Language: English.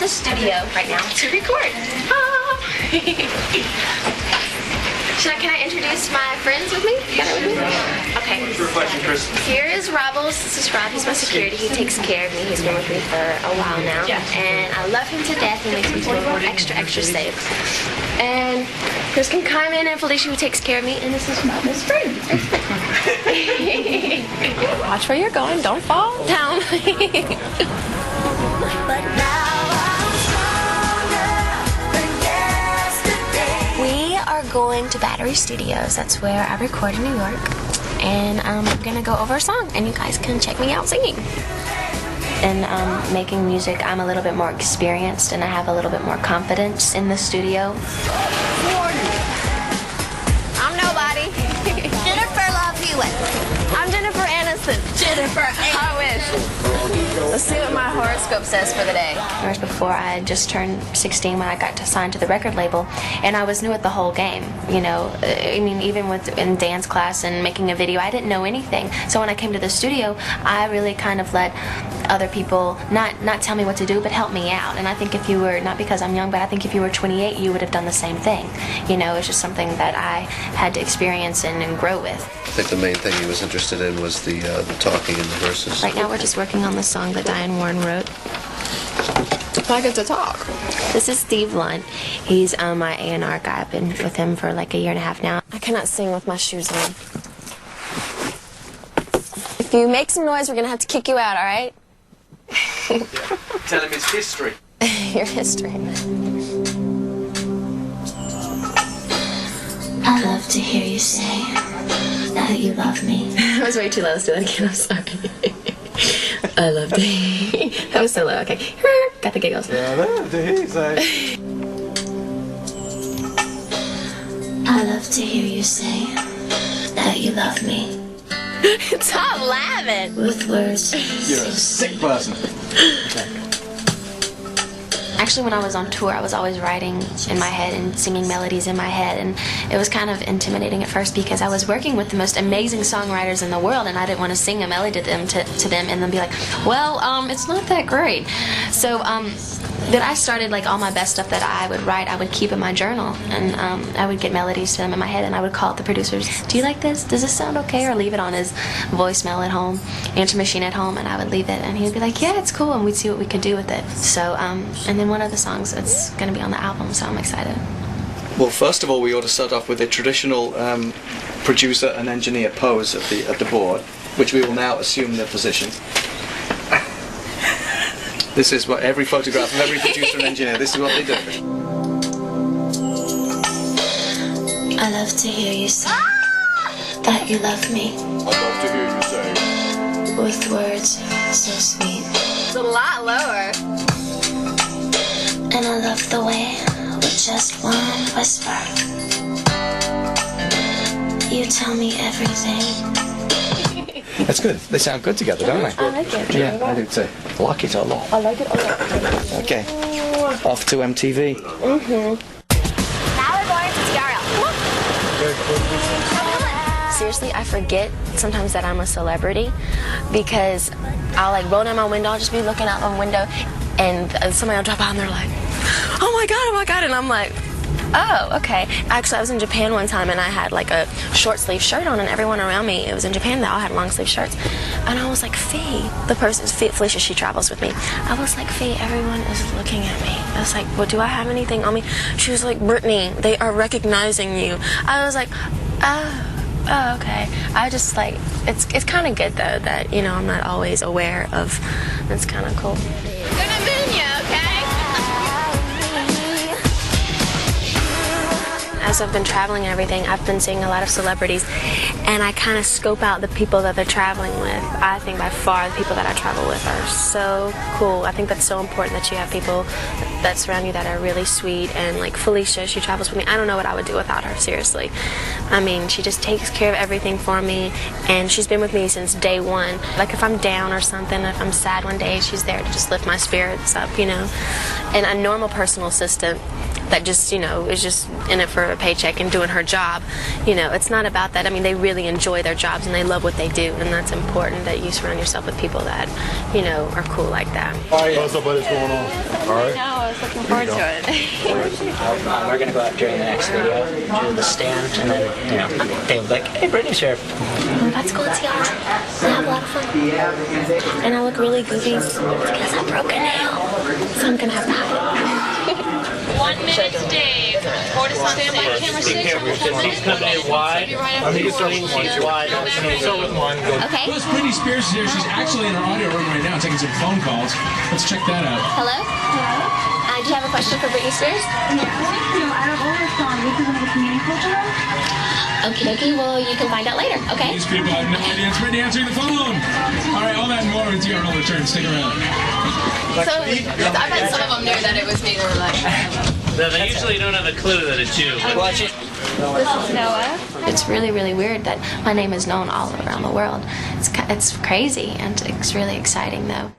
the studio right now to record. Can I introduce my friends with me? Okay. Here is Robbles. This is Rob. He's my security. He takes care of me. He's been with me for a while now. And I love him to death. He makes me feel extra safe. And here's Kaiman and Felicia, who takes care of me. And this is my best friend. Watch where you're going. Don't fall down. But now going to Battery Studios. That's where I record in New York, and I'm gonna go over a song, and you guys can check me out singing. In making music, I'm a little bit more experienced, and I have a little bit more confidence in the studio. I'm nobody. Jennifer Love Hewitt. I'm Jennifer Aniston. Jennifer Aniston. I wish. Let's see what my horoscope says for the day. Whereas before, I had just turned 16 when I got signed to the record label, and I was new at the whole game. You know, I mean, even in dance class and making a video, I didn't know anything. So when I came to the studio, I really kind of let other people not tell me what to do, but help me out. And I think if you were, not because I'm young, but I think if you were 28, you would have done the same thing. You know, it's just something that I had to experience and grow with. I think the main thing he was interested in was the talking and the verses. Right now we're just working on the song that Diane Warren wrote. I get to talk. This is Steve Lunt. He's my A&R guy. I've been with him for like a year and a half now. I cannot sing with my shoes on. If you make some noise, we're going to have to kick you out, all right? Tell him it's history. Your history. I love to hear you say that you love me. That was way too low. Let's do that again. I'm sorry. I love to hear. That was so low. Okay. Got the giggles. Yeah, I love to hear you say. I love to hear you say that you love me. Stop laughing. With words. You're a sick person. Okay. Actually, when I was on tour, I was always writing in my head and singing melodies in my head, and it was kind of intimidating at first because I was working with the most amazing songwriters in the world, and I didn't want to sing a melody to them and then be like, well, it's not that great. So then I started, like, all my best stuff that I would write, I would keep in my journal, and I would get melodies to them in my head, and I would call up the producers, do you like this? Does this sound okay? Or leave it on his voicemail at home, answer machine at home, and I would leave it, and he would be like, yeah, it's cool, and we'd see what we could do with it. So, and then one of the songs, it's going to be on the album, so I'm excited. Well, first of all, we ought to start off with a traditional producer and engineer pose at the board, which we will now assume their position. This is what every photograph of every producer and engineer, this is what they do. I love to hear you say that you love me. I love to hear you say. With words so sweet. It's a lot lower. And I love the way, with just one whisper, you tell me everything. That's good. They sound good together, don't they? I like it. Yeah, I do too. I like it a lot. I like it a lot. Okay. Off to MTV. Mm-hmm. Now we're going to TRL. Seriously, I forget sometimes that I'm a celebrity because I'll like roll down my window, I'll just be looking out the window, and somebody will drop by and they're like, oh my god, and I'm like, oh, okay. Actually, I was in Japan one time and I had like a short sleeve shirt on, and everyone around me, it was in Japan, they all had long sleeve shirts. And I was like, Faye, the person, Felicia, she travels with me. I was like, Faye, everyone is looking at me. I was like, well, do I have anything on me? She was like, Britney, they are recognizing you. I was like, oh, okay. I just like, it's kind of good though that, you know, I'm not always aware of. It's kind of cool. Gonna moon you, okay? As I've been traveling and everything, I've been seeing a lot of celebrities, and I kind of scope out the people that they're traveling with. I think by far the people that I travel with are so cool. I think that's so important that you have people that surround you that are really sweet, and like Felicia, she travels with me. I don't know what I would do without her, seriously. I mean, she just takes care of everything for me, and she's been with me since day one. Like if I'm down or something, if I'm sad one day, she's there to just lift my spirits up, you know. And a normal personal assistant that just, you know, is just in it for $1,000 paycheck and doing her job. You know, it's not about that. I mean, they really enjoy their jobs and they love what they do, and that's important that you surround yourself with people that, you know, are cool like that. What's up, buddy? What's going on? All right. No, I was looking forward to it. We're going to go out during the next video to the stand, and then, you know, they'll be like, hey, Britney's here. I'm about to go and see y'all. We'll have a lot of fun. And I look really goofy because I broke a nail, so I'm going to have to hide it. 1 minute, Dave. Stand by camera 6. He's coming in wide. I think it's starting wide. Start with one. Okay. Plus, Britney Spears is here. She's actually in her audio room right now taking some phone calls. Let's check that out. Hello? Hello? Do you have a question for Britney Spears? Yeah, I want to know out of all her songs, which one was meaningful to her? Okie dokie, well, you can find out later, okay? These people have no idea. It's Britney answering the phone. All right, all that and more with TRL return. Stick around. So, I bet some of them knew that it was me. They were like, No, they usually don't have a clue that it's you. Watch it. this is Noah. It's really, really weird that my name is known all around the world. It's crazy, and it's really exciting, though.